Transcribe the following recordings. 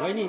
बहिनी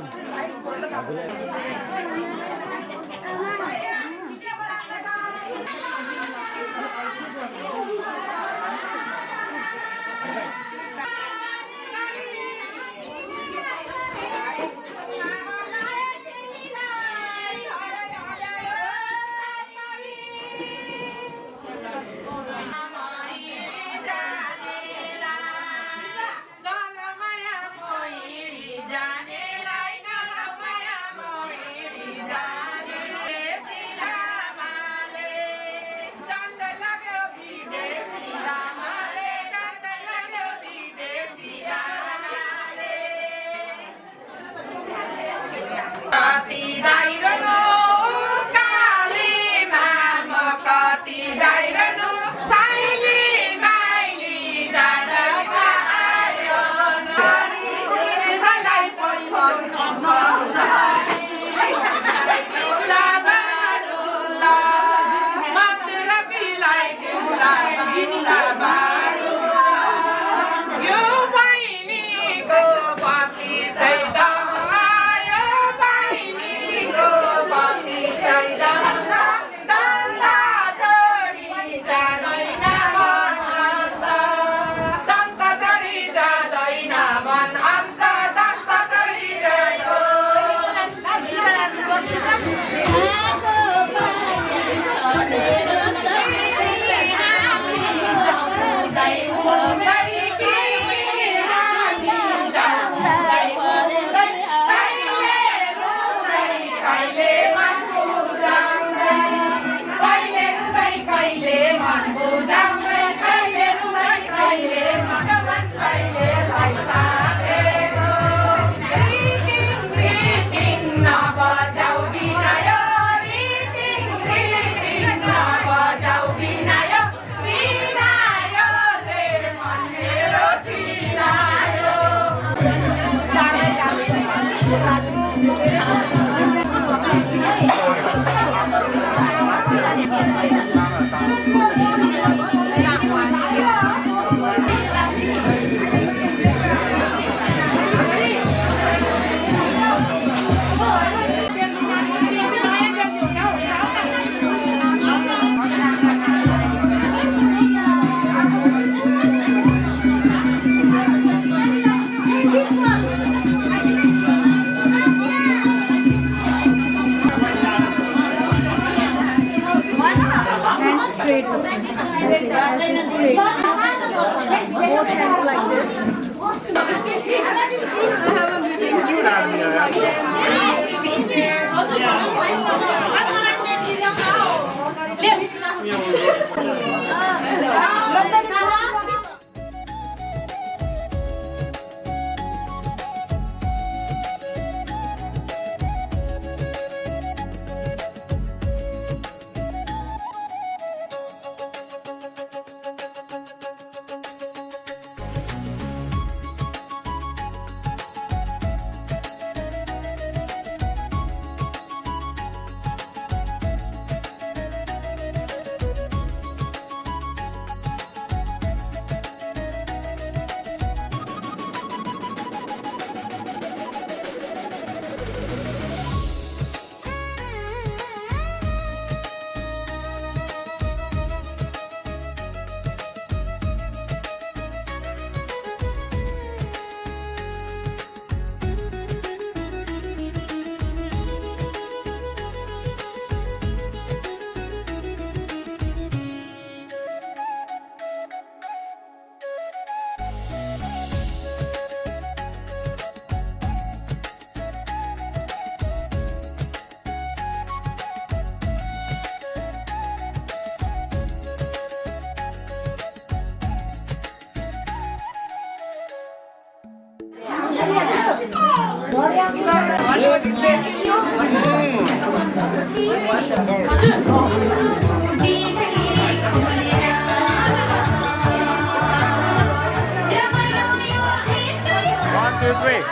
both hands like this. One, two, three.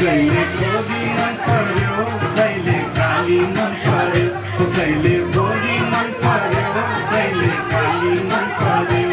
कहिले खोजी मन पर्यो कहिले काली मन पर्यो कहिले भोरी मन पर्यो कहिले काली मन पर्यो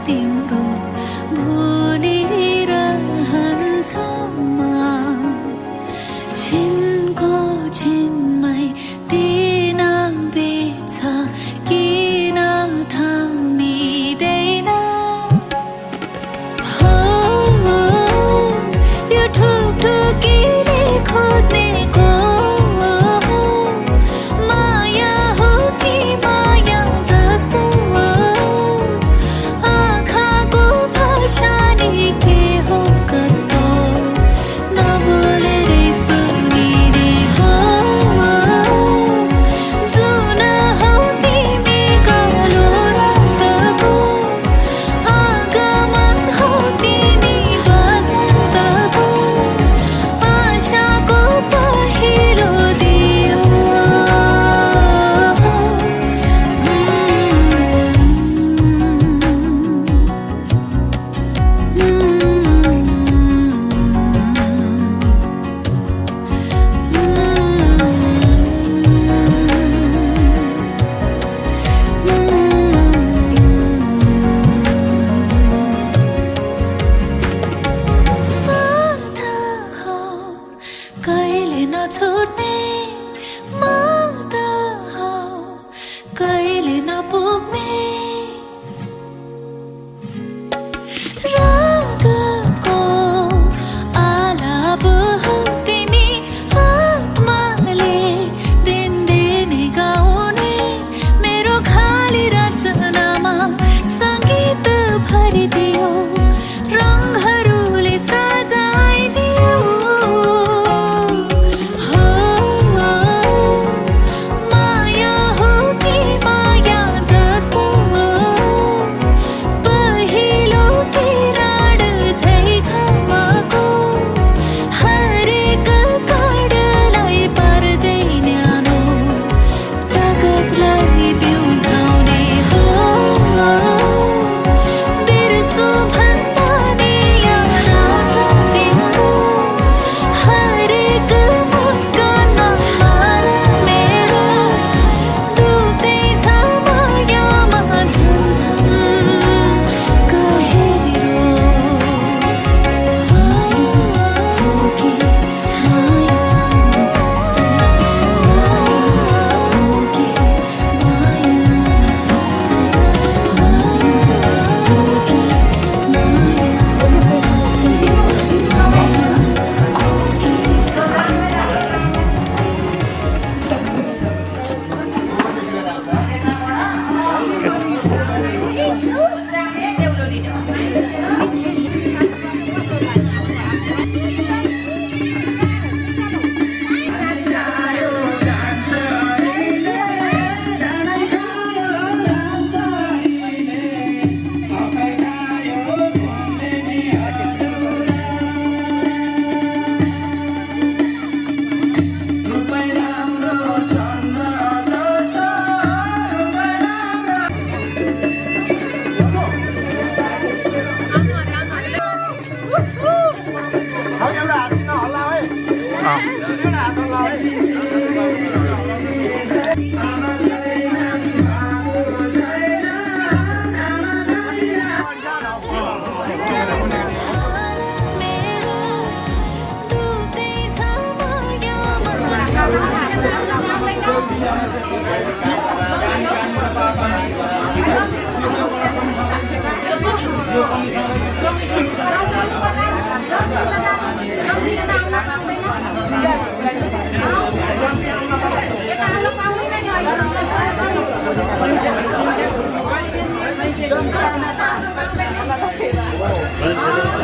तिम्रो भुलिरहन्छु म छिनको छिनमै दिन बेच्छ किन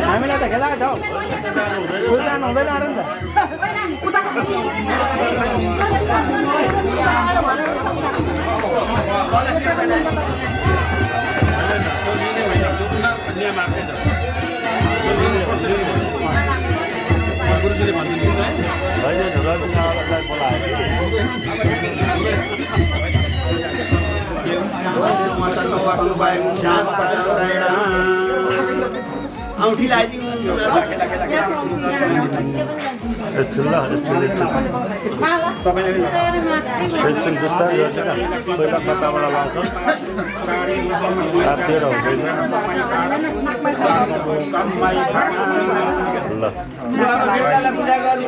हामीलाई त खेला छ उल्टा हुँदैन अरे नि औँठी लगाइदिउँ बिस्तारै गर्छ क्या पहिला कताबाट लाउँछ रातेर हुँदैन ल पूजा गर्नु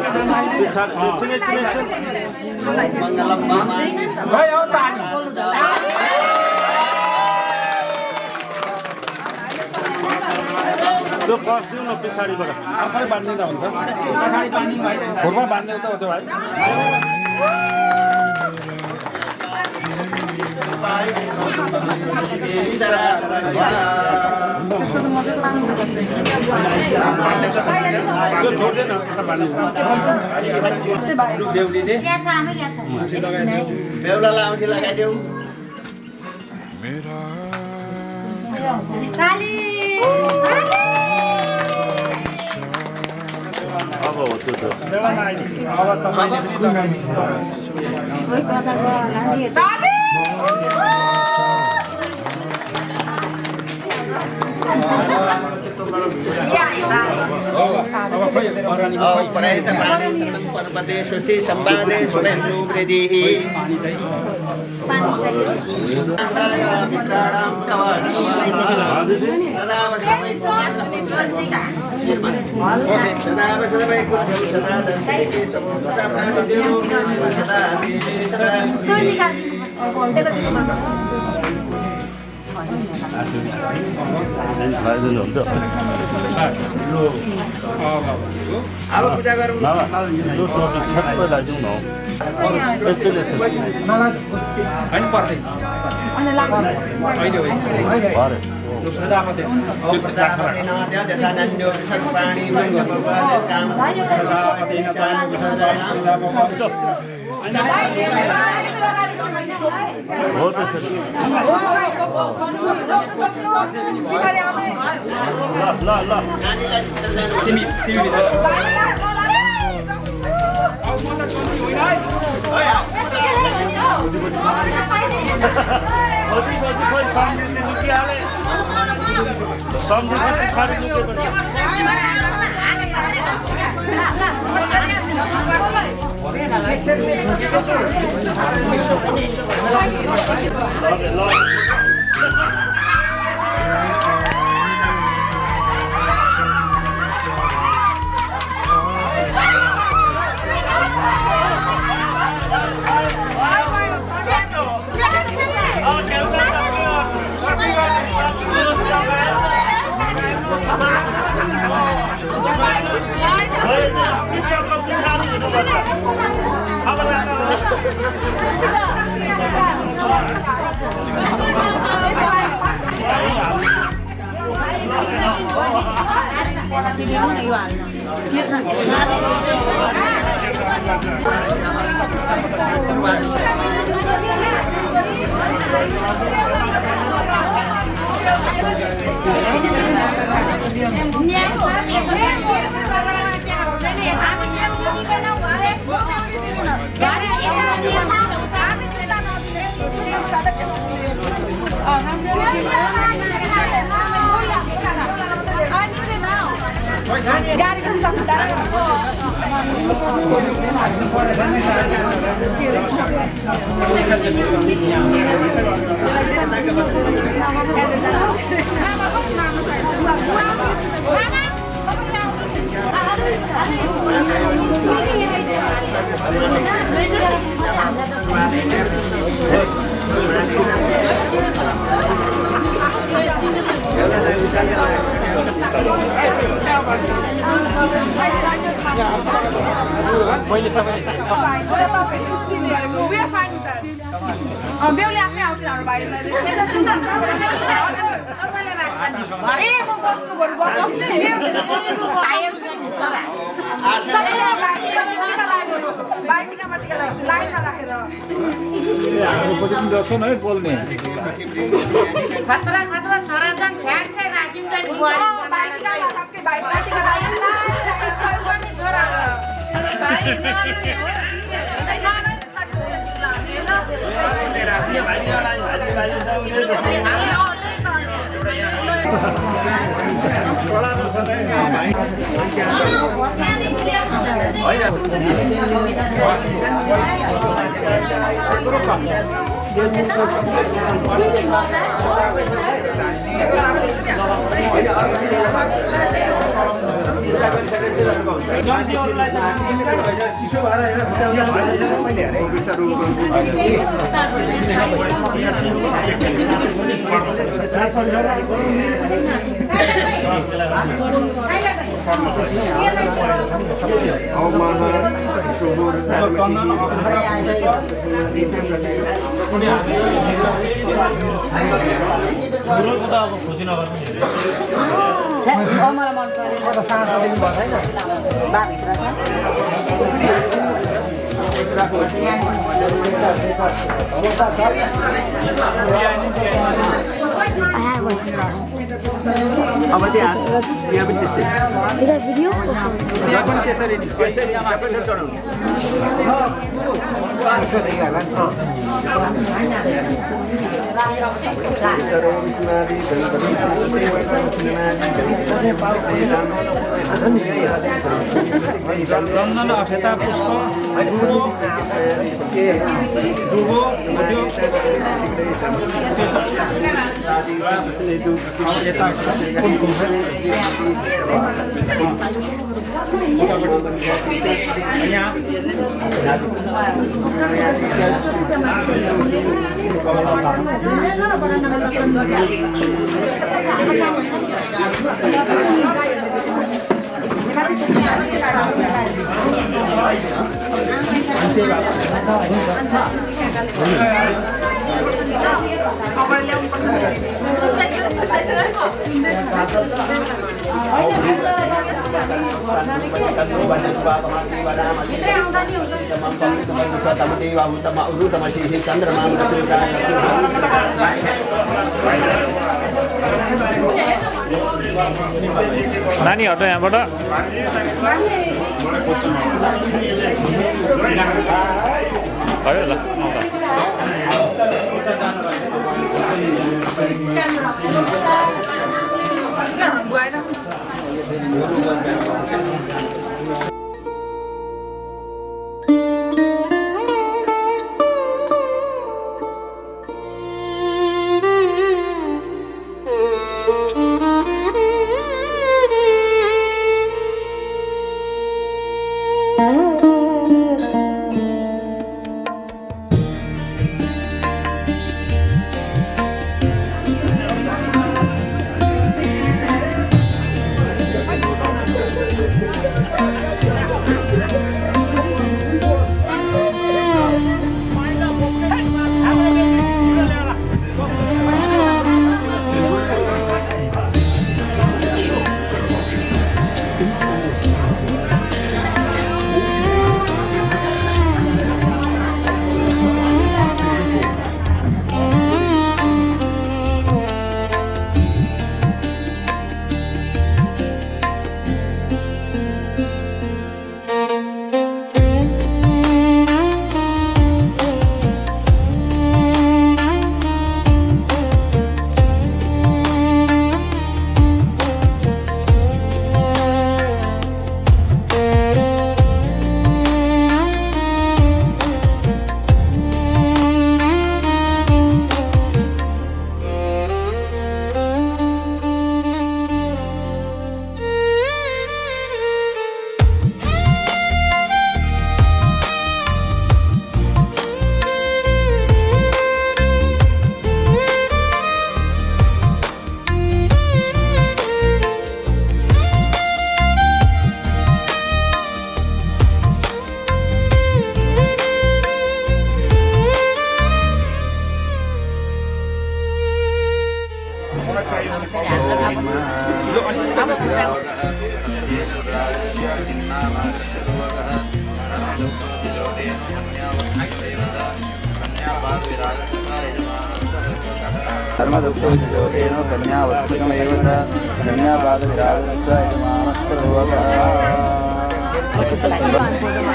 त्यो कस दिउँ न पछाडिबाट आफै बाँधिँदा हुन्छ खुर्मा बाँध्ने त त्यो भाइ बेहुलालाई औँठी लगाइदेऊ अब हो त्यो पर्वते सृष्टि सम्वादे शुभेन्दु वृद्धिः अब पूजा गरौँ यो टोपी छ्याप्पै लगाइदिउँ न होइन पर्दैन हो त्यसरी ल ल अब बेहुली आफै आउँछ बाहिर बोल्ने खतरा खतरा छोरा चाहिँ ठ्याक्कै राखिन्छ नि बुहारी चिसो भएर मलाई मन परेन साँझ दिनुभएको छैन बाभित्र छ अब त्यहाँ पनि त्यस्तै त्यहाँ पनि त्यसरी नि चन्दन अक्षता पुष्प डुबो नानी हटो यहाँबाट भयो ल धर्मदुःखेन कन्यावत्सकमेव च कन्यापादविराजस्य यजमानस्य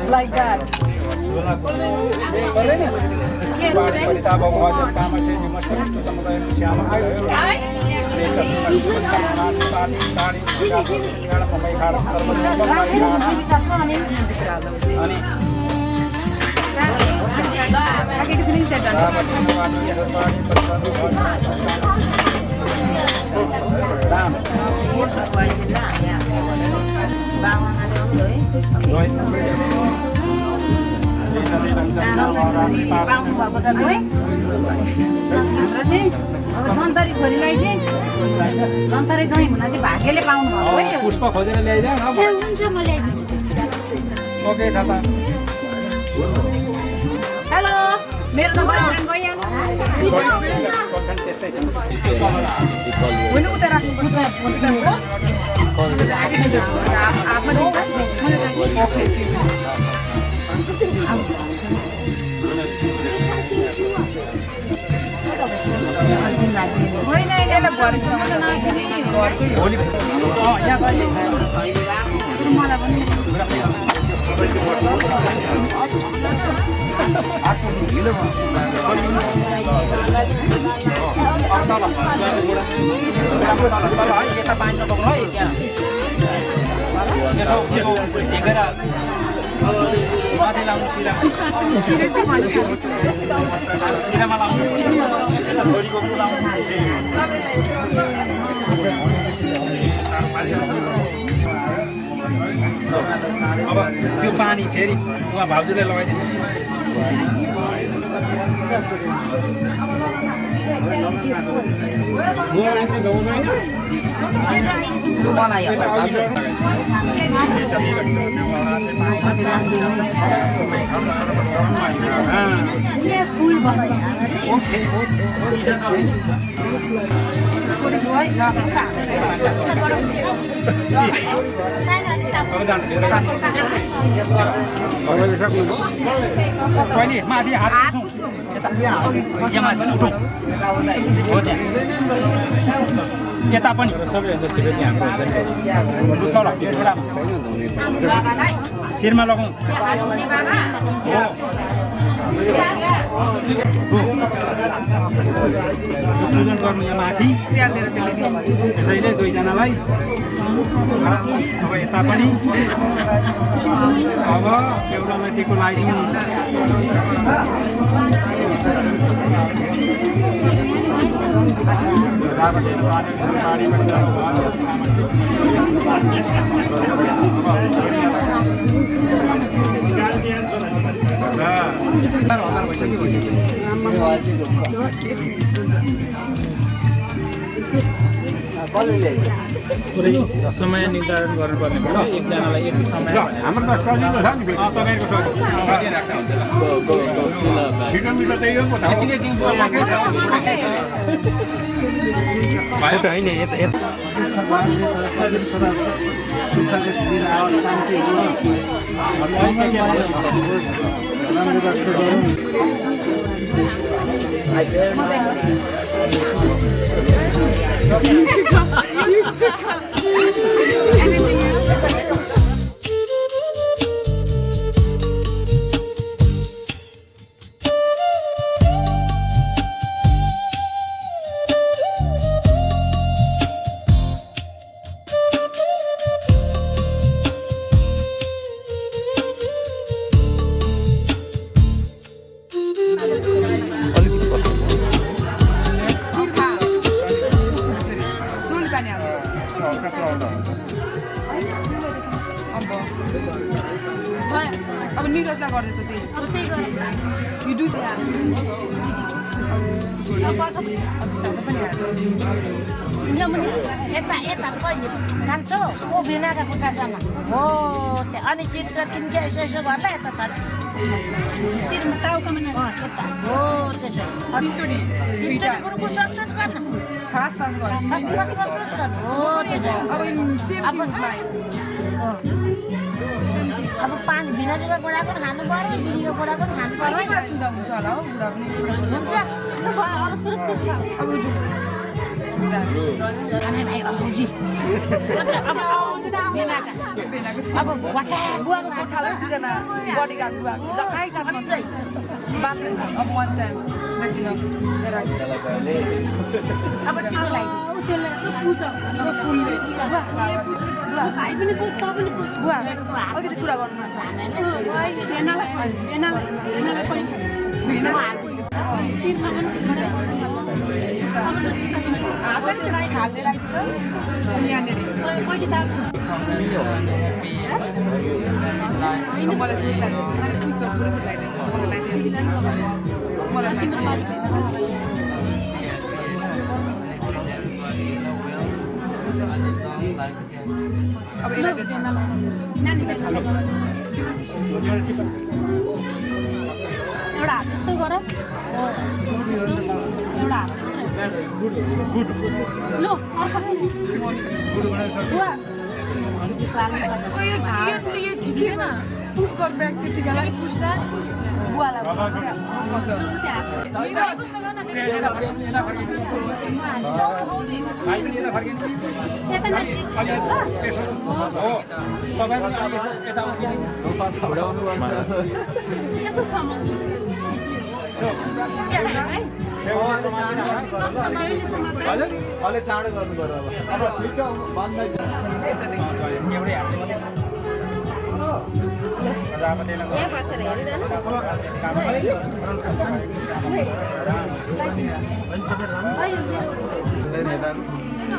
Like that. पुष्प खोजेर ल्याइदियो न ओके छ त हेलो मेरो त boyfriend गइहाल्यो त्यस्तै छ होइन उता राख्नु पर्छ होइन यिनीहरूलाई भरेसम्म त नदिने गर्छु यहाँ कहिले मलाई पनि यता बाँध्न सक्नु है त्यहाँ माथि लाउनु सिरामा लाउनु छोरीको लाउनु अब त्यो पानी फेरि उहाँ भाउजूले लगाइदिन्छ पहिले माथि हात यता पनि शिरमा लगाउँ पूजन गर्नु यहाँ माथि त्यसैले दुईजनालाई अब यता पनि अब एउटालाई टिको लगाइदिउँ पुरै समय निर्धारण गर्नुपर्ने भयो एकजनालाई यति समय हाम्रो त सजिलो छ नि तपाईँको होइन अब निरजलाई गर्दैछ त्यही यता पहिले कान्छो ऊ बिनाका कुटासँग हो अनि सिट र तिनके यसो यसो गर्ला यता छ यता हो त्यसो गुरुको सर्टसर्ट गर्न फास्ट गर्नु हो त्यसो अब पानी भिनाजुको गोडाको खानु पर्यो दिदीको गोडाको खानु पर्यो सुन्दा हुन्छ होला हो बुढा पनि हुन्छ अब सुरक्षित अब बुवाको कोठालाई दुईजना बडीगार्ड बुवाको जग्गाइ जानु हुन्छ बाफ्रे अब वान टाइम बेसी न अब तिमीलाई फुलले बुवा अलिकति कुरा गर्नु एउटा हात यस्तो गर एउटा हात ल पुस गर्नु ब्याग त्यतिखेर पुस्दा बुवालाई अलि चाँडो गर्नु पर्यो अब ठिक छ बन्दै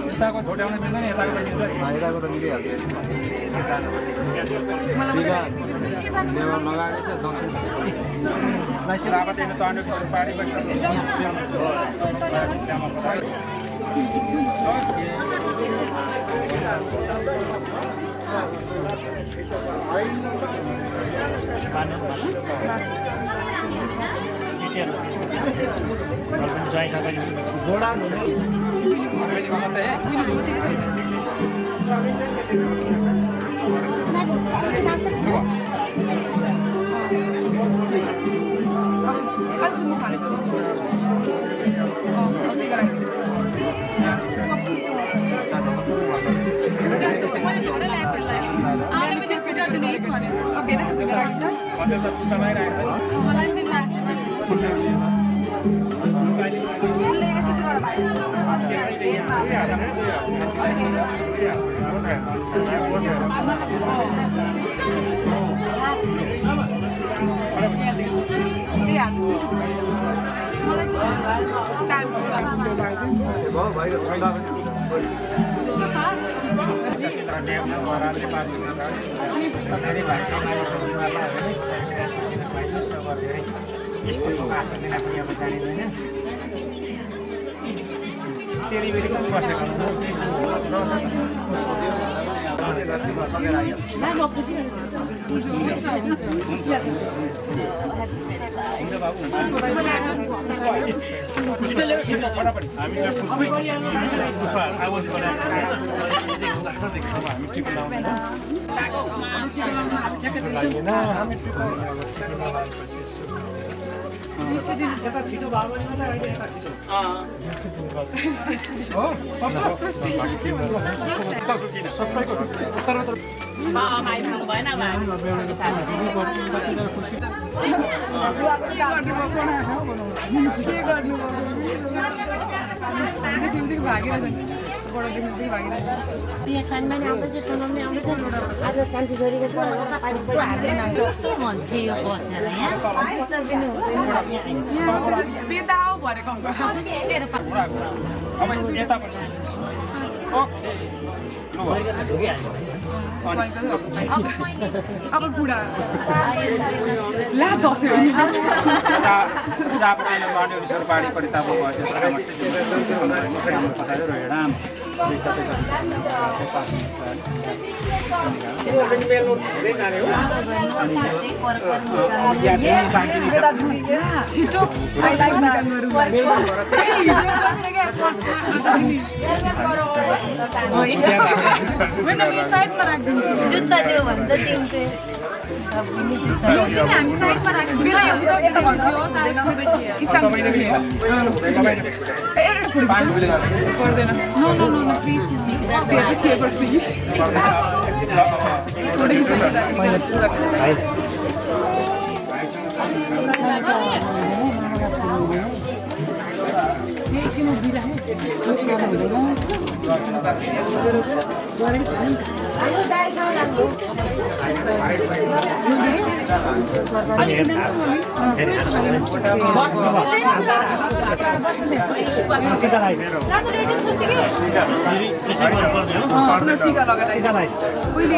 यताको छोट्याउनु मिल्दैन यताको त मिलिहाल्छ लगाएको छ दक्षिण पाडी सानमानी आउँदैछ सुनाउने आउँदैछ आज कान्छी छोरीको मान्छे यो बसेर यहाँ अब बुढा ला दसैँ हो नि पूजा बनाने गर्ने सर बाडी परिताप छिटो साइडमा राखिदिन्छु जुत्ता दियो भने त हामी साइडमा राख्छौँ पर्दैन no no no no please टीका लगाएर उहिले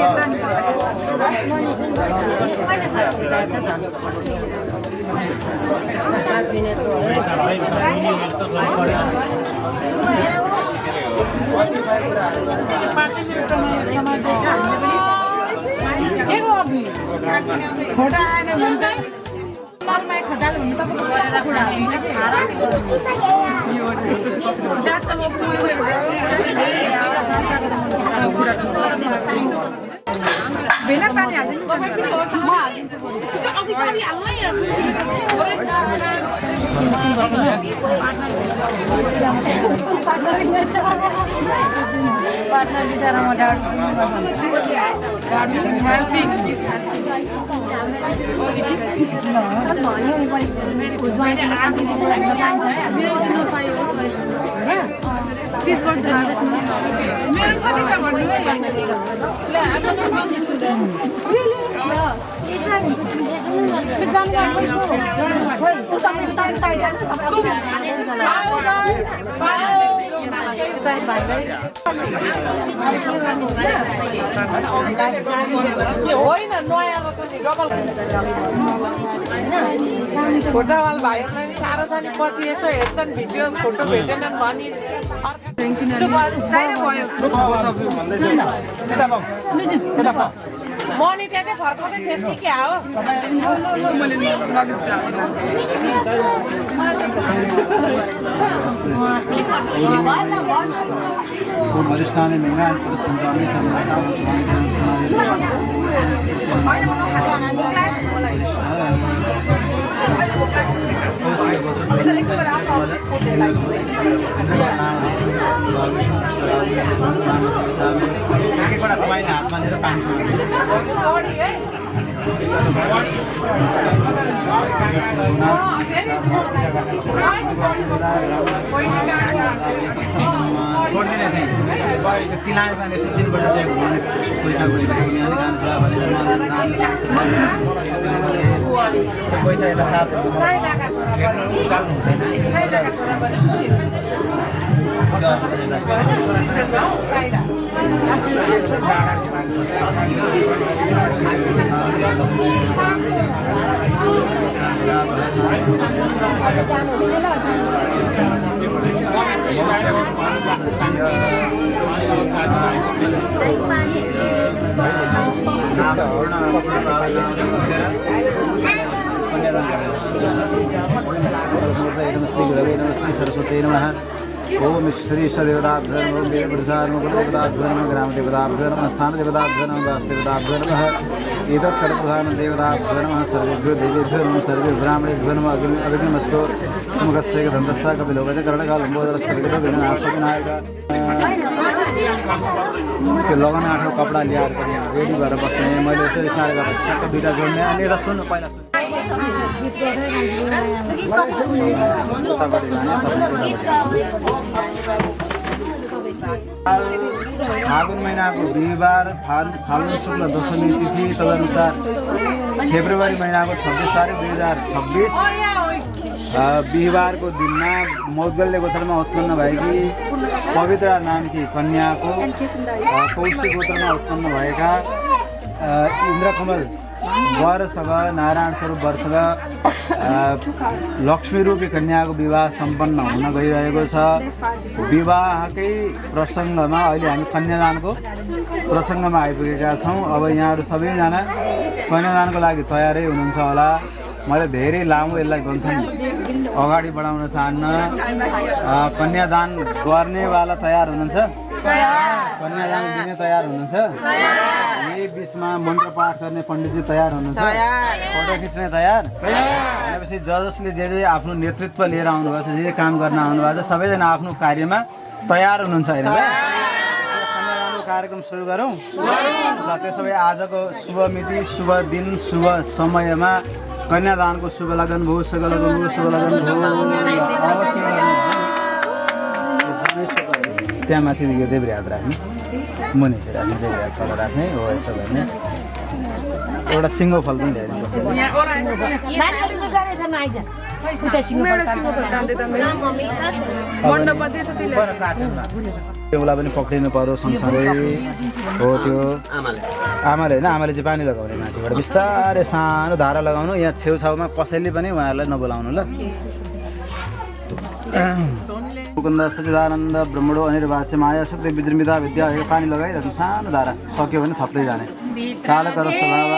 खोटा आएन भने मलमा खटाल हुनु तपाईँको भेना पानी हालिदिनु म हालिदिन्छु पार्टनर बिचारामा हेल्पिङ मेरो कति छ होइन नयाँ फोटोवाल भाइहरूलाई साह्रो छ नि पछि यसो हेर्छन् भिडियो फोटो भेटेनन् भनी मनी त्यहाँ चाहिँ फर्काउँदै थिएस् कि क्या हो मैले मधुस्थान महंगा हातमा लिएर 500 पैसा यता साथ सरस्वती नमः ओम श्री सदेवताभ्यो नमः वेदप्रसादो गुरुदेवताभ्यो नमः ग्रामदेवताभ्यो नमः स्थानदेवताभ्यो नमः वासदेवताभ्यो नमः एतत् कर्मप्रधान देवताभ्यो नमः सर्वेभ्यो देवेभ्यो नमः सर्वे ब्राह्मणेभ्यो नमः अग्निमस्तु सुमुखस्य गन्धस्य कपिलोगज कर्णकालम्बोदरस्य विघ्ननाशकनायक त्यो लगाउन आठौँ कपडा ल्याएर पनि रेडी भएर बस्ने मैले यसो इसारा गरेर ठ्याक्क दुईवटा जोड्ने अनि यता सुन्नु पहिला फागुन महिनाको बिहिबार फागुन शुक्ल दशमी तिथि तदनुसार फेब्रुअरी महिनाको 26 तारिक 2026 बिहिबारको दिनमा मौद्गल्य गोत्रमा उत्पन्न भएकी पवित्र नामकी कन्याको कौशिक गोत्रमा उत्पन्न भएका इन्द्रकमल वरसँग नारायण स्वरूप वरसँग लक्ष्मी रूपी कन्याको विवाह सम्पन्न हुन गइरहेको छ। विवाहकै प्रसङ्गमा अहिले हामी कन्यादानको प्रसङ्गमा आइपुगेका छौँ। अब यहाँहरू सबैजना कन्यादानको लागि तयारै हुनुहुन्छ होला। मैले धेरै लामो यसलाई ग्रन्थन अगाडि बढाउन चाहन्न। कन्यादान गर्नेवाला तयार हुनुहुन्छ? कन्यादान दिने तयार हुनुहुन्छ? यही बिचमा मन्त्र पाठ गर्ने पण्डितजी तयार हुनुहुन्छ? फोटो खिच्ने तयार? भनेपछि जसले जे आफ्नो नेतृत्व लिएर आउनुभएको छ, जे काम गर्न आउनुभएको छ, सबैजना आफ्नो कार्यमा तयार हुनुहुन्छ होइन? कन्यादानको कार्यक्रम सुरु गरौँ ल। त्यसो भए आजको शुभ मिति, शुभ दिन, शुभ समयमा कन्यादानको शुभ लगन भयो, शुभ लगन भयो, शुभ लगन भयो। त्यहाँ माथि यो देब्रे हात राख्ने, मुनि चाहिँ राख्ने, देब्रे हात सल्लाह राख्ने हो। यसो गर्ने एउटा सिङ्गो फल पनि ल्याइदिनु पर्छ। बेहुला पनि पक्रिनु पर्यो सँगसँगै हो। त्यो आमाले होइन, आमाले चाहिँ पानी लगाउने माथिबाट बिस्तारै सानो धारा लगाउनु। यहाँ छेउछाउमा कसैले पनि उहाँहरूलाई नबोलाउनु ल। मुकुन्द सचिदानन्द ब्रह्मणो अनिर्वाच्य माया शक्ति विद्रमिता विद्या। पानी लगाइराख्नु, सानो धारा सक्यो भने थप्दै जाने। कालकर स्वभाव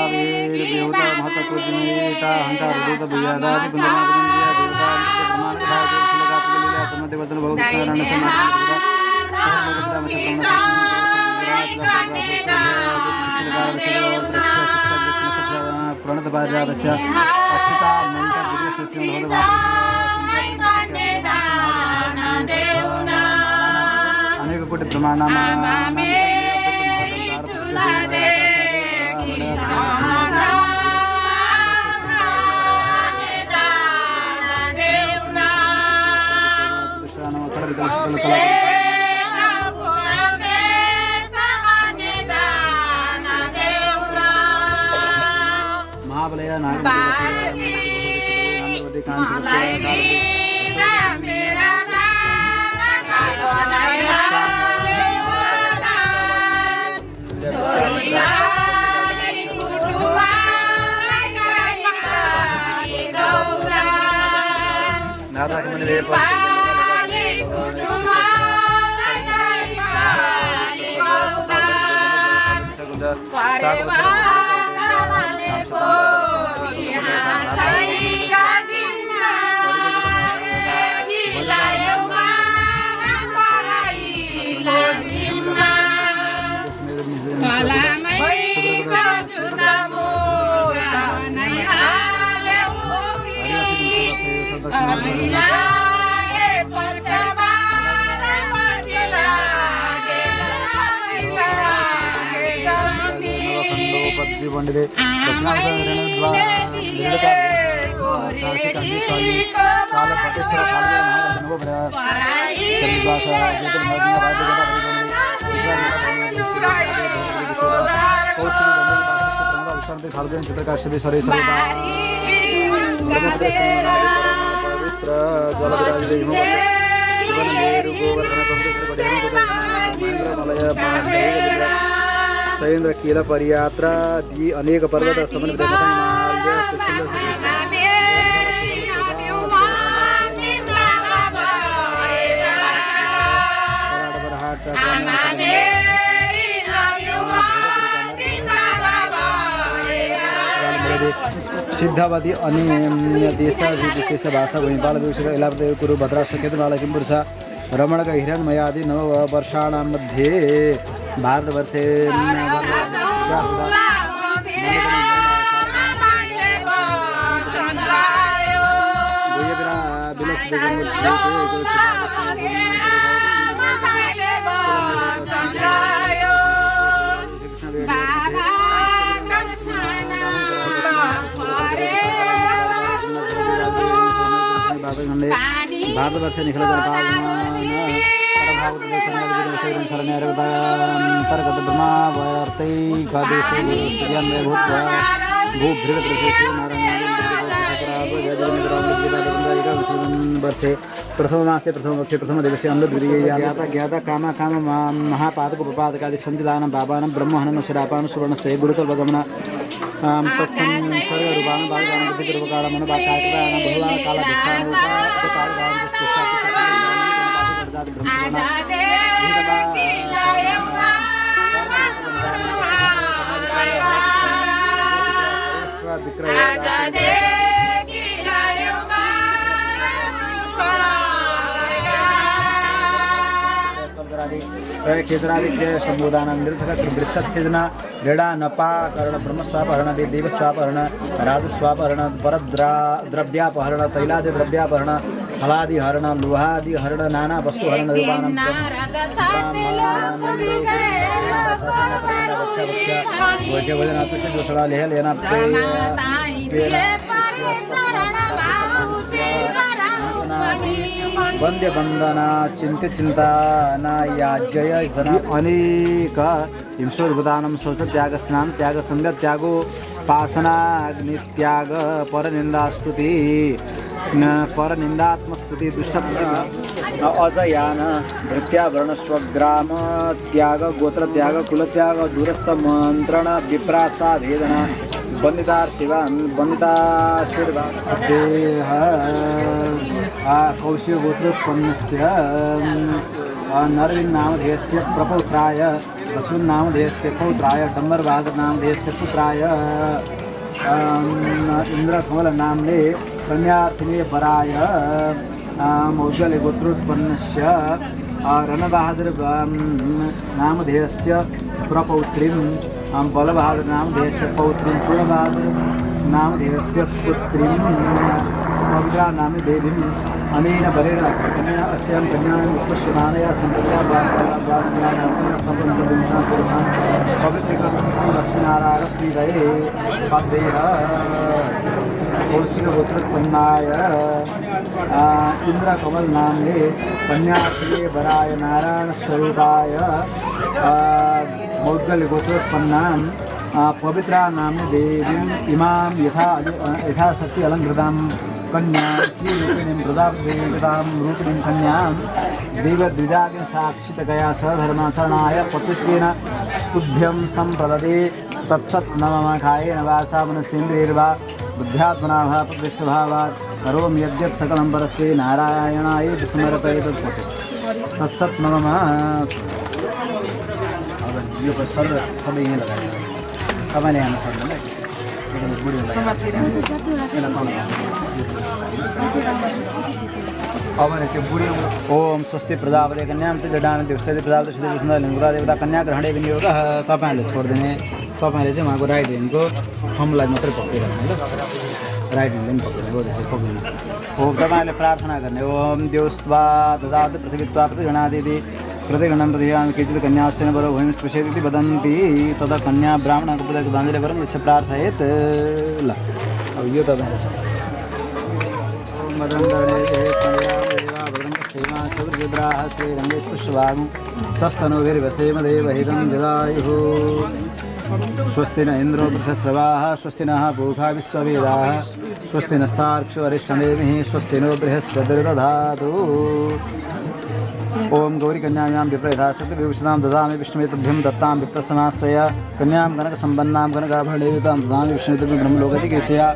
बेहुता महत्त्वपूर्णता अहङ्कार हृदय भुयादादि कुण्डमापनिन्द्रिय देवता देवतन बहुत नारायण प्रणत बाजारस्य अक्षता मन्त्र विदेश अनेक कोटि प्रमाणमा महाबलय सैन्द्र कील परियात्रा दी अनेक पर्वत समन्वित सिद्धवती अन्य देश विशेष भाषा भूमिपाल विकसित इलापदेव कुरु भद्राष्ट्र क्षेत्रमाला किम्पुरुषा रमणक हिरण्मयादि 9 वर्षाणां मध्ये भारतवर्षे भारतवर्षे निखिल अंतर्गत ब्रह्मा वर्तै कादेशे भूभृत वर्षे प्रथममासे प्रथमपक्षे प्रथमदिवसे अन्नद्वितीयज्ञाता ज्ञाता कामा काम महापादकोपपादकादि सन्तिदानं बाबानं ब्रह्महनं शरापानं सुवर्णस्ते गुरुतल्पगमन तत्संसर्गरूपानं बालगानं बुद्धिपूर्वकालं मनोभाकायकरानं बहुवान क्षेत्रादित्य संबोधानं वृक्षच्छेदना क्रीडा नपा कर्ण ब्रह्मस्वापहरण देवस्वापहरण राजस्वापहरण परद्रव्यापहरण तैलादि द्रव्यापहरण फलादिहरण लोहादिहरण नाना वस्तुहरण रूपानं वंद्य वंदना चिंत्य चिंतना याजय जन अनेक हिंसोद्भुतानं शौच त्याग स्नान त्याग संग त्यागो पासना अग्नि त्याग परनिंदास्तुति परनिंदात्मस्तुति दुष्टप्रतिमा अजयान भृत्यावरण स्वग्राम त्याग गोत्र त्याग कुल त्याग दूरस्थ मंत्रण विप्रासा भेदना वंदितार शिवान वंदिताशीर्वा कौशिक गोत्रोत्पन्नस्य नरविन नामधेयस्य प्रपौत्राय वसुन नामधेयस्य पौत्राय डम्बरबहादुर नामधेयस्य पुत्राय इंद्रकमल नामने कन्यार्थिने वराय मौज्जल्य गोत्रोत्पन्नस्य रणबहादुर नामधेयस्य प्रपौत्रीं बलबहादुर नामधेयस्य पौत्रीं पूर्णबहादुर नामधेयस्य पुत्रीं पवित्रा नाम देवीं अनेन बलेन अस्यां कन्यां उत्पश्यमानया सम्प्रत्या लक्ष्मीनारायण श्रीदये पद्येह कौशिकगोत्रोत्पन्नाय इंद्रकमल नाम्ने कन्याश्री वराय नारायण स्वरूपाय मौद्गल्य गोत्रोत्पन्नां पवित्रा नाम्नि देवीं इमां यथाशक्ति अलङ्कृतां कन्यां श्रीरूपिणीं प्रदां रूपिणीं कन्यां देवद्विजाग्नि साक्षितकया सधर्माचरणाय पतित्वेन तुभ्यं सम्प्रदते तत्सत् नमः कायेन वाचा मनसेन्द्रियैर्वा बुद्ध्यात्मना वा प्रत्यक्षभावात् करोमि यद्यत् सकलं परस्मै नारायणाय समर्पयेत् तत्सत् नमः। यो सबै यहीँ लगाएर तपाईँले यहाँ सक्दैन ओम स्वस्ति प्रजापति कन्यां जडान दिवसति प्रजापति श्री विष्णु लिंगुरा देवता कन्या ग्रहणे विनियोगः तपाईँहरूले छोडिदिने तपाईँले चाहिँ उहाँको राइट ह्यान्डको थम्बलाई मात्रै पक्रिराख्ने ल राइट ह्यान्डले पनि पक्रिने हो त्यसरी पक्रिनु ओम तपाईँहरूले प्रार्थना गर्ने ओम देवस्वा ददाति पृथ्वीत्वा प्रतिगणादिति प्रतिगणं प्रतियामि केचित् कन्यास्तेन वरो भूमिं स्पृशेदिति वदन्ति तदा कन्या ब्राह्मणको पूजाको दानले वरं यस्य प्रार्थयेत् ल अब यो तपाईँले सेवाचुर्विद्राः श्रीरङ्गे स्पृशवागुं सस्तनोभिर्वसेमदेवहितं जदायुः स्वस्ति न इन्द्रो बृहस्रवाः स्वस्ति नः पूषा विश्ववेदाः स्वस्ति नस्तार्क्ष्यो अरिष्टनेमिः स्वस्ति नो बृहस्पतिर्दधातु ओम गौरी कन्यायां विप्रयथा सत्यविभूषणां ददामि विष्णुमेतभ्यं दत्तां विप्रसमाश्रय कन्यां कनकसम्पन्नां कनकाभरणेयुतां ददामि विष्णुमेतभ्यं ब्रह्मलोकधिकेशया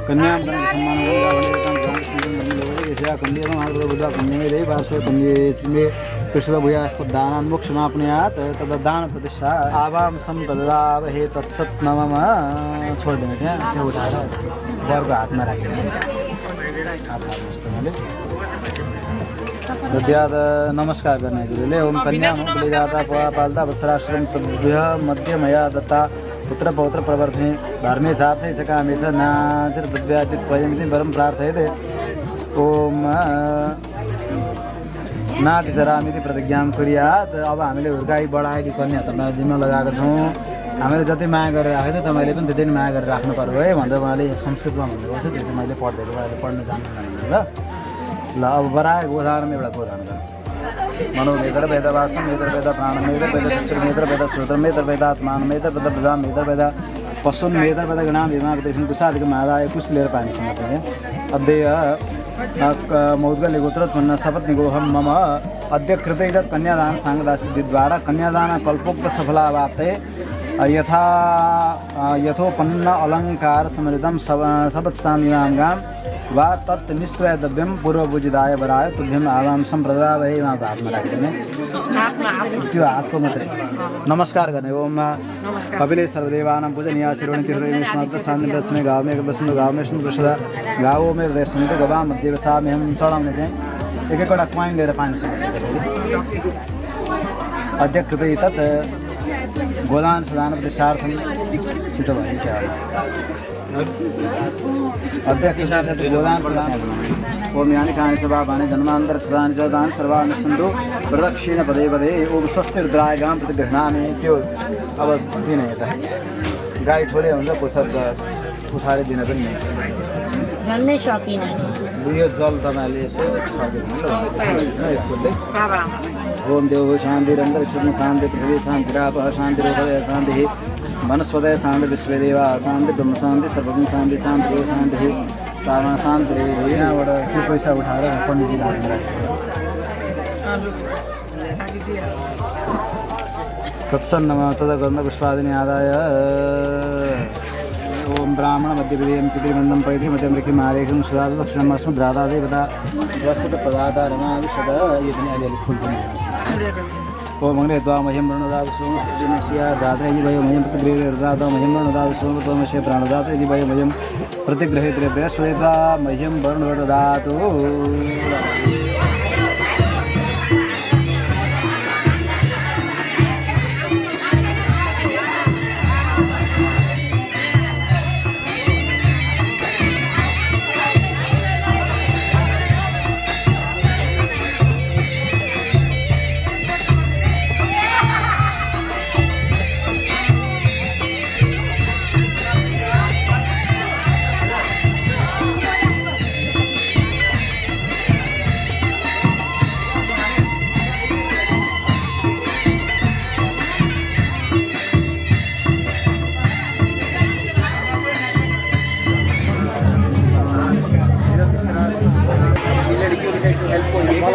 कन्यां कनकसम्मानं ब्रह्मलोकधिकेशया कन्येमहार्गबुद्धा कन्ये पार्श्वे कन्ये कृष्णभूयास्तदानान् मोक्षमाप्नुयात् तद्दान प्रतिष्ठा आवां सम्पददावहे तत्सत् नमः। छोड़ देना क्या उठाएर बरको हातमा राखेर दद्याद नमस्कार गर्ने गुरुले ओम कन्या मुक्तिदाता पालता वत्सराश्रम तद्भ्य मध्य मया दत्ता पुत्र पौत्र प्रवर्धिनी धर्मे चार्थे च कामे च नाचिर दद्यादित स्वयमिति वरं प्रार्थयते ओम नातिचरामिति प्रतिज्ञां कुर्यात्। अब हामीले हुर्काई बढाएकी कन्या तपाईँ जिम्मा लगाएको छौँ हामीले जति माया गरेर राखेको थियो तपाईँले पनि त्यति नै माया गरेर राख्नु पर्यो है भनेर उहाँले संस्कृतमा भन्नुभएको छ त्यो चाहिँ मैले पढ्दैछु अहिले पढ्न जान्दैन ल ल अब बराएको उदाहरण एउटा उदाहरण मनोमेतर वेदवासम मेतर वेद प्राणमेतर वेद चक्षुर्मेतर वेद श्रोत्रमेतर वेदात्मानमेतर वेद प्रजामेतर वेद पशुन्मेतर वेद गणाम विमा कृष्ण कुशादिक महाराय कुश लिएर पानीसँग चाहिँ अध्यय मौद्गल्य गोत्रोत्पन्न सपत्निकोऽहं मम अद्य कृते एतत् कन्यादान साङ्गदासिद्धिद्वारा कन्यादान कल्पोक्त सफलावाप्ते यथोपन्न अलङ्कार समृद्धं सपत्सामिनां वा तत् निष्प्रयतव्यं पूर्वपूजिताय वराय तुभ्यम् आवां सम्प्रदाय हातमा राख्ने त्यो हातको मात्रै नमस्कार गर्ने ओम कपिले सर्वदेवानां पूजनीय शिरोणी तीर्थेश्वर शान्ति दर्शने गाँव में दर्शन गाँव में प्रसाद गाँव में दर्शन तो गवा मध्य साथ में हम चढाउने चाहिँ एक एकवटा कोइन लिएर पानी अध्यकृत तत् गोदान सदान प्रसार्थम छिटो भयो अध्यक्ष गोदान सदान ओम यानी कानि च पापानि जन्मान्तर कृतानि च दान सर्वाणि सन्तु प्रदक्षिण पदे पदे ओम स्वस्ति रुद्राय गां प्रतिगृह्णामि त्यो अब दिने यता गाई छोडे हुन्छ पुस्तक उठाएर दिन पनि मिल्छ झन्नै सकिन यो जल तपाईँले यसो ओम देव शान्तिरन्तर क्षुद्म शान्ति पृथ्वी शान्तिरापः शान्तिरोदय शान्तिः वनस्पतय शान्ति विश्वदेवा शान्ति ब्रह्म शान्ति सर्वज्ञ शान्ति शान्ति शान्ति सामा शान्ति यहाँबाट त्यो पैसा उठाएर पण्डितजीले हाल्नु तत्सन्नमा तदा गन्ध पुष्पादिनी आदाय ओम ब्राह्मण मध्यविदेयं पितृबन्धं पैतृमध्यं रिखिं आरेखं सुधातु दक्षिणमस्मद्रादादेवता वसत पदाता रमाविशद यदि अलिअलि फुल पनि ओम अग्ने त्वा मह्यं वर्णदातु सोमस्य दात्रे यदि वयं मह्यं प्रतिगृहे राधा मह्यं वर्णदातु सोमस्य प्राणदात्रे यदि वयं मह्यं प्रतिगृहे बृहस्पति त्वा मह्यं वर्णदातु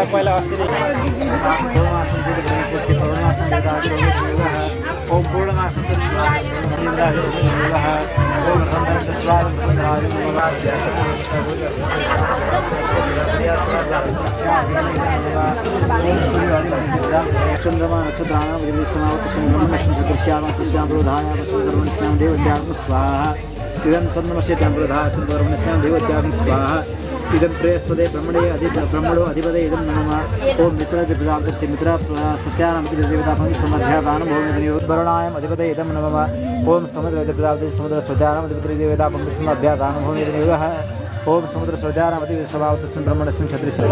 पहिला ओम पूर्णमासं चंद्रमा नक्षत्राणां देवत्यागं स्वाहा इदं चन्द्रमस्य चन्द्रवर्णस्यां देवत्यागं स्वाहा इदं प्रेयस्पदे ब्रह्मणे ब्रह्मणो अधिपदे इदं नमः ओम मित्रदेवतास्य मित्र सत्यानां देवतापं समध्यादानं भवनेर्वरुणायं अधिपदे इदं नमः ओम समुद्रदेवतास्य समुद्र सत्यानां अधिपदे देवतापं समध्यादानं भवनेर्वः ओम समुद्र सत्यानां अधिपदे स्वभावतस्य ब्रह्मणस्य क्षत्रियस्य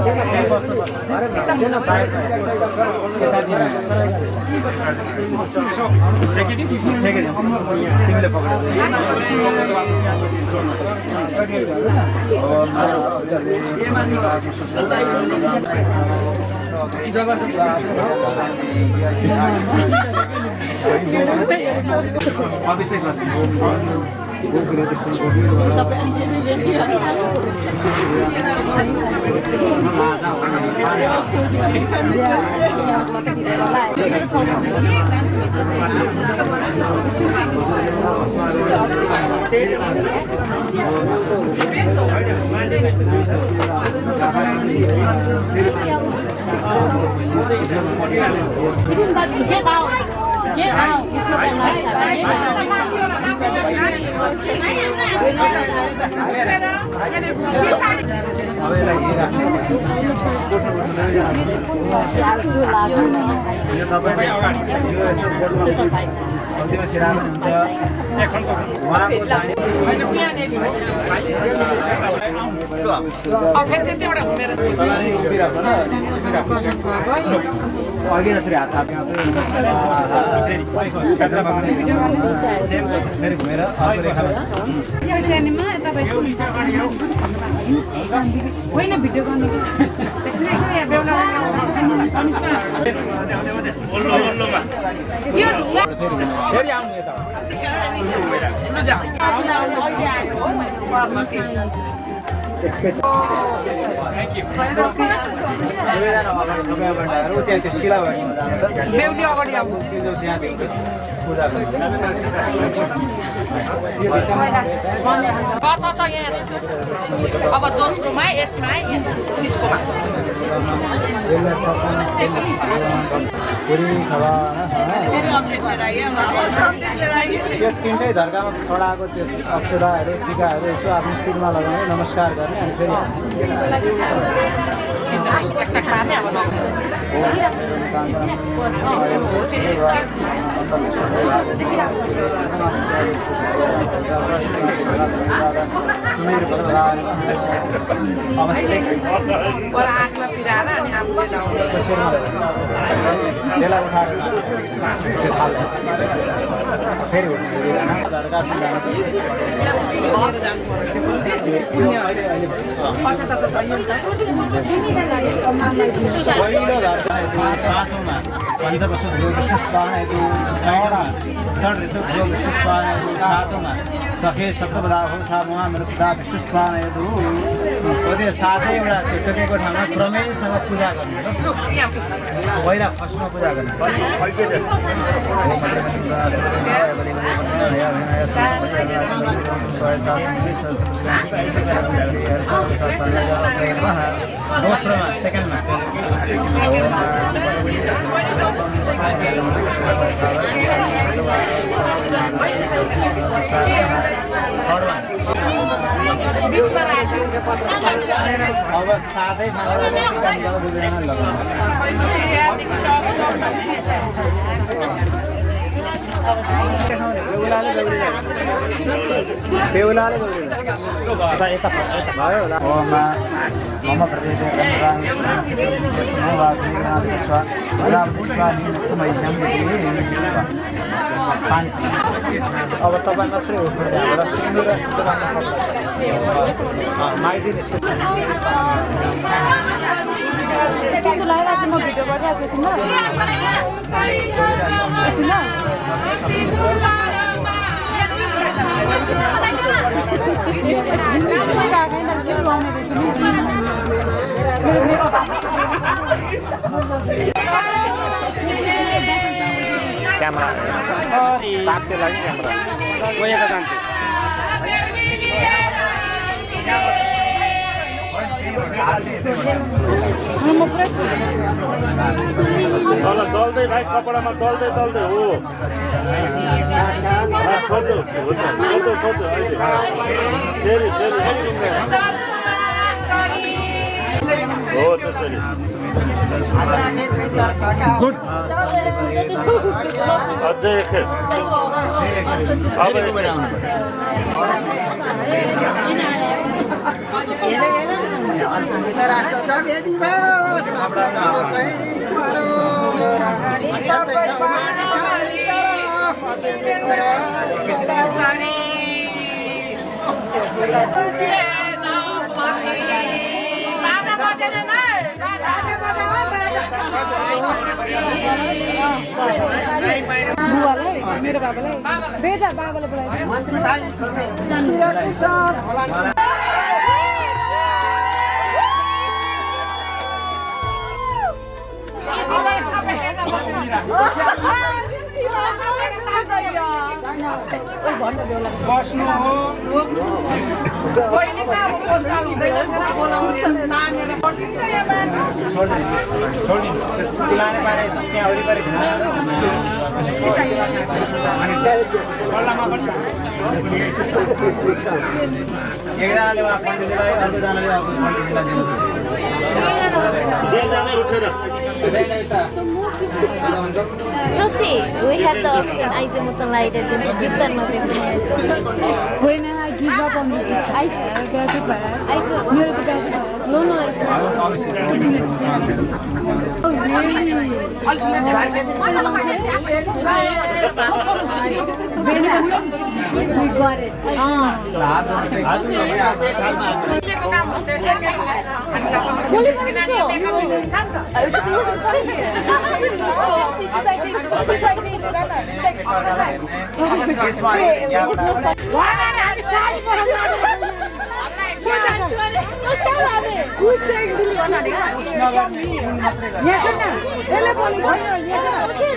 तिमीले पक्रेर अभिषेक अघि जसरी हात थाप्यो फेरि घुमेर अर्को रेखामा होइन भिडियो गर्ने फेरि आउनु यता सबैजना अगाडि सबै भण्डारहरू त्यहाँ त्यो शिला भएकोमा जान्छ बेहुली अगाडि आउनु त्यो जो त्यहाँ देख्छ पूजा गर्छ कता छ यहाँ अब दोस्रोमा यसमा बिचकोमा पुरी खवा त्यो तिनटै धर्कामा चढाएको त्यो अक्षताहरू टिकाहरू यसो आफ्नो शिरमा लगाउने नमस्कार गर्ने अनि फेरि आवश्यक आँखमा पिराएर अनि आफूले लाउने त्यसलाई उठाएर फेरि पहिलो धर्का पाँचौँमा पञ्चवशु भ्यो विश्वस्पान हेतु छौँमा षड ऋतु भ्यो विश्वस्पान हेतु सातौँमा सखे सप्तपदा हो सा महामृतदा विश्वस्पान हेतु त्यो सातै एउटा टेकेको ठाउँमा क्रमैसँग पूजा गर्ने पहिला फर्स्टमा पूजा गर्ने दोस्रोमा सेकेन्डमा अब साथै बेहुलाले भयो होला मम अब तपाईँ मात्रै हो सिन्दुर माइदिने सिन्दुर लगाएर म भिडियो गरिरहेको छु क्यामेरा ताप्यो लागि क्यामेरा गएको जान्छु दल्दै भाइ कपडामा दल्दै दल्दै हो छोड्नु फेरि हो त्यसरी गुड अझै एकखेप बुवालाई मेरो बाबालाई बेजा बाबाले बोलायो बस्नु हो पहिले त अब बोलचाल हुँदैन बोलाउने तानेर एकजनाले पण्डितजीलाई अर्कोजनाले अर्को पण्डितजीलाई दिनु उठेर Susi, we have the option item of the light at the Jitan When I give up on the I got it back. I you're the best. No, no, oh, really? We got it.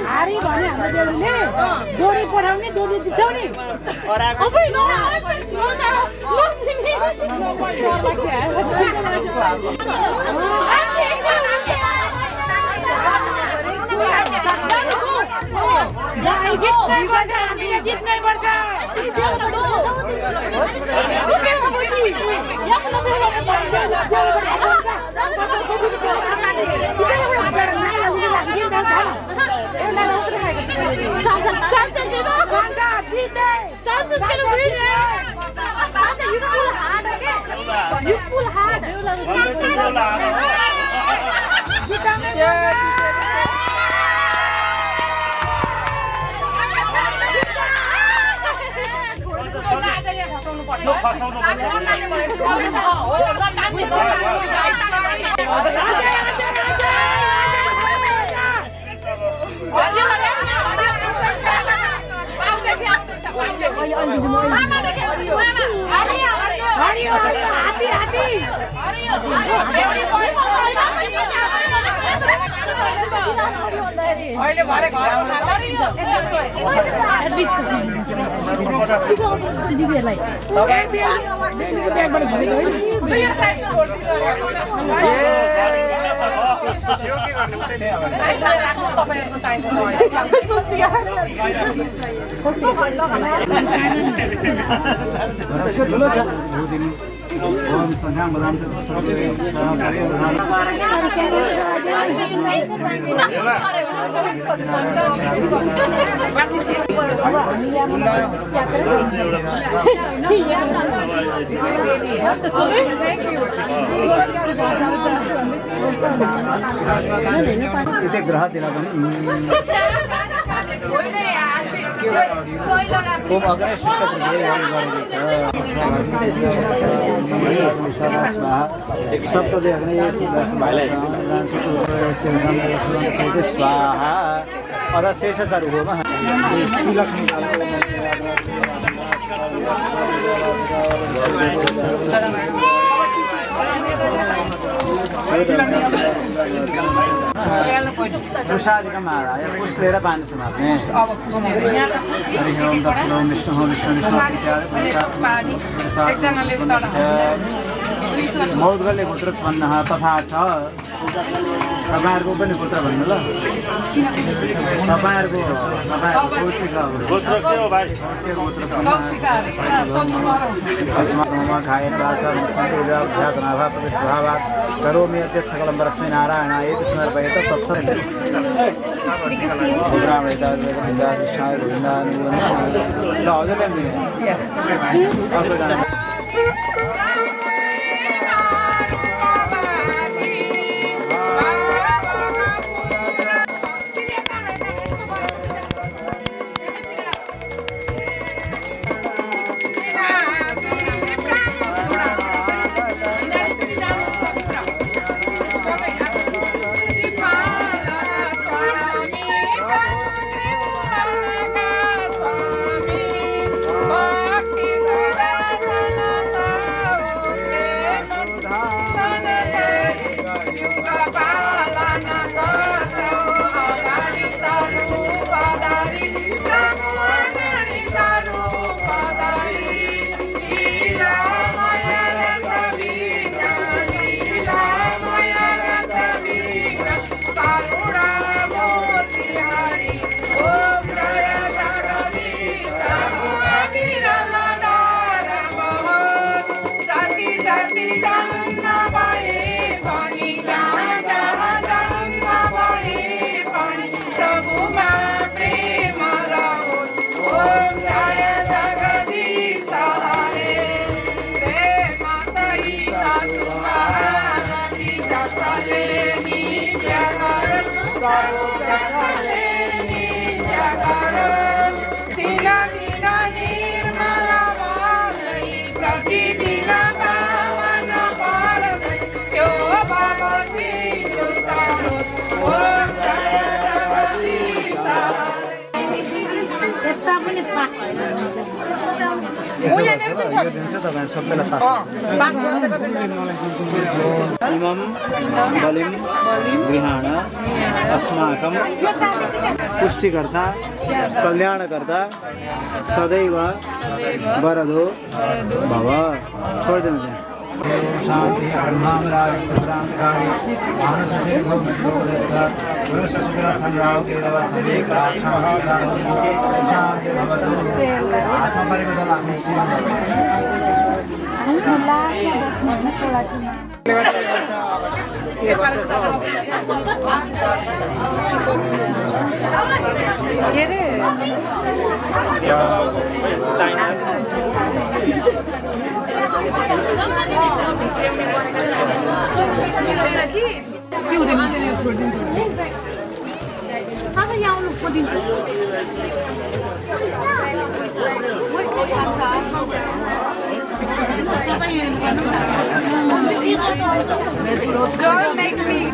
हारी भने हाम्रो देउलीले डोरी पठाउने डोरी दिछौँ नि ओम संध्यां बदाम इथे ग्रह दिला पनि ओम अग्रे शिष्ट एक शब्द दे अग्नि स्वाहा अदा शेष चारु होमा तिलक प्रसादिकमारा या पुष्लेर पानी समात्ने हरि ओम दक्षिण विष्णु मौद्गल्य पुत्र उत्पन्नः तथा छ तपाईहरुको पनि पुत्र भन्नु ल तपाईहरुको तुलसीका गोत्र के हो भाइ गोत्र अस्माकं खायन वाचा संपूजा ध्यातनाभा प्रतिस्वाभात करोमि यत् सकलं परस्मै नारायण एतत् समर्पयेत तत्सर्वं प्रोग्राम रहता है विद्या विशाल विज्ञान तो अजय आपको Kita punya pas. यसो गर्छ ल, यो दिन चाहिँ तपाईँ सबैलाई पास इमं बलिं गृहाण अस्माकं पुष्टिकर्ता कल्याणकर्ता सदैव वरदो भव। छोडिदिनु चाहिँ शान्ति ब्रह्मां राजस्त्रांतकारि मानससे भवस्य पुरुषसुरा संग्राम केवल समेक शान्ति भवतु। आत्मपरिवर्तन आत्मसी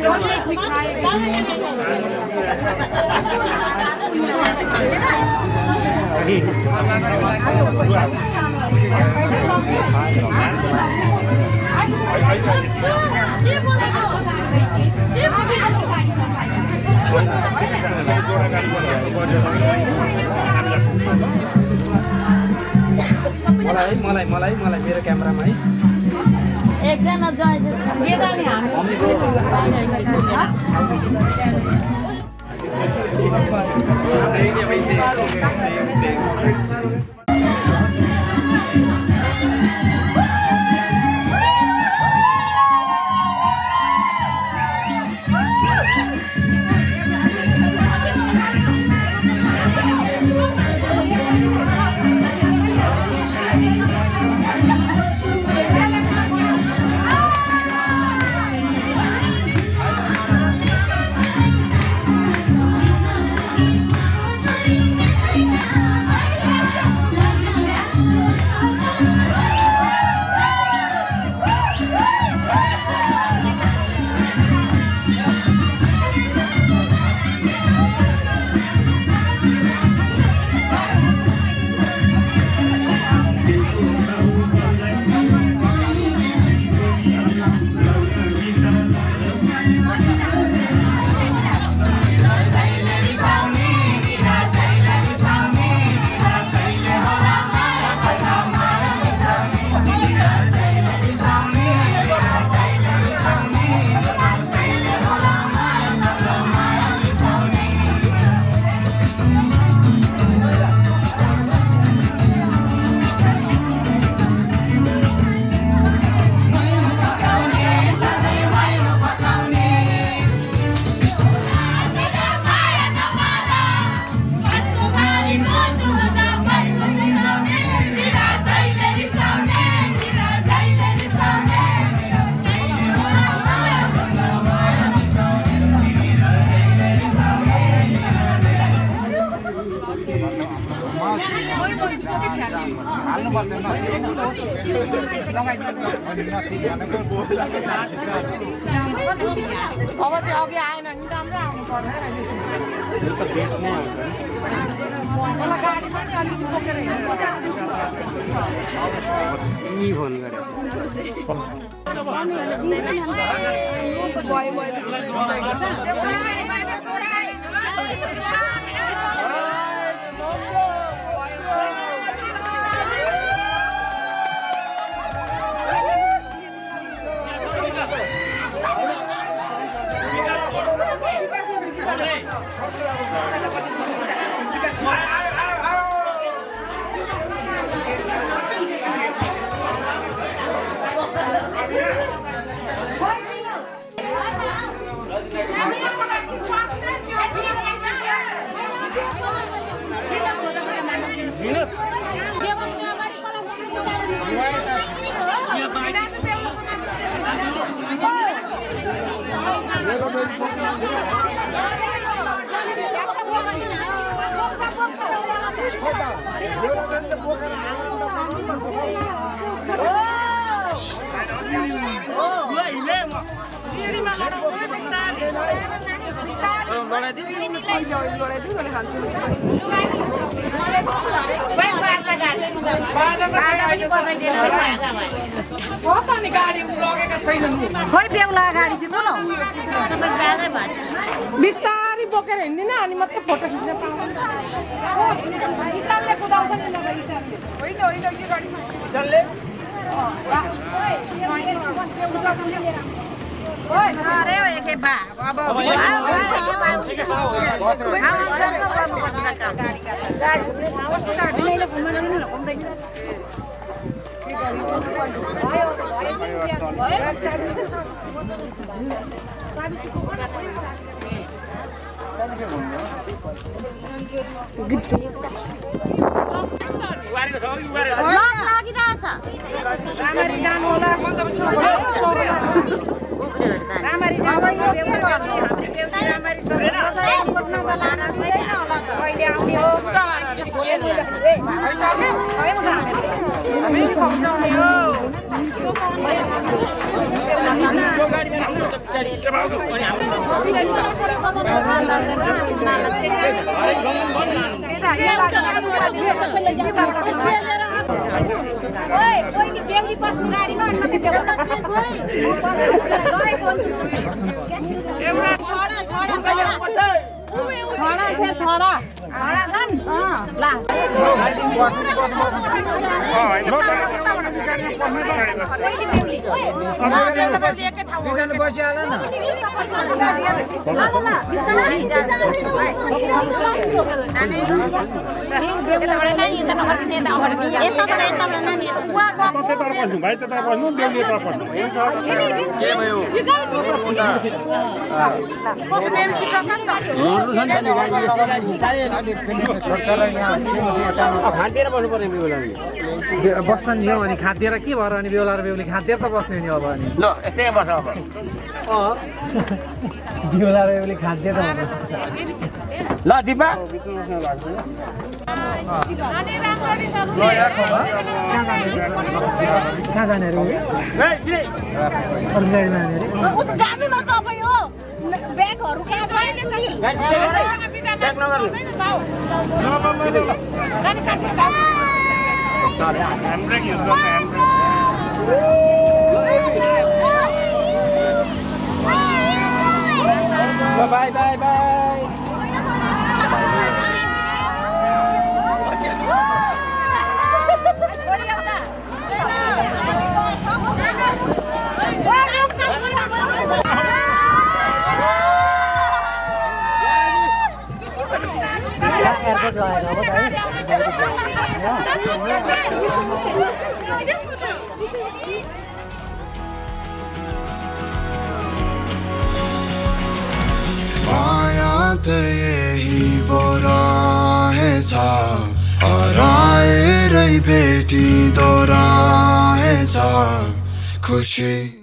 Don't make me cry. मलाई मेरो क्यामेरामा है एकजना अब चाहिँ अघि आएन नि राम्रो आउनु पर्दैन मलाई गाडीमा नि अलिकति बोकेर लडाइदिउँ खोइ बेहुला गाडी चाहिँ कुन हो बिस्तारै बोकेर हिँड्दिन अनि मात्रै फोटो खिच्न पाउँदैन कुदाउँछ नि होइन होइन यो गाडी अरे एकै बा अब राम्ररी जानु होला राम्ररी कहिले आउने हो सम्झाउने हो बस्छ नि हो अनि खाँदिएर के भएर अनि बेहुला र बेहुली खाँदिएर त बस्ने नि अब अनि ल यस्तै बस अब बेहुला र बेहुली खाँदिएर ल दिपा कहाँ जाने अरे अरू गाडीमा जाने अरे जानु न तपाईँ हो ब्यागहरू कहाँ बाई बाई बाई एयरपोर्ट गएर अब माया त यही बोराहेछ हराएरै भेटिँदो रहेछ खुसी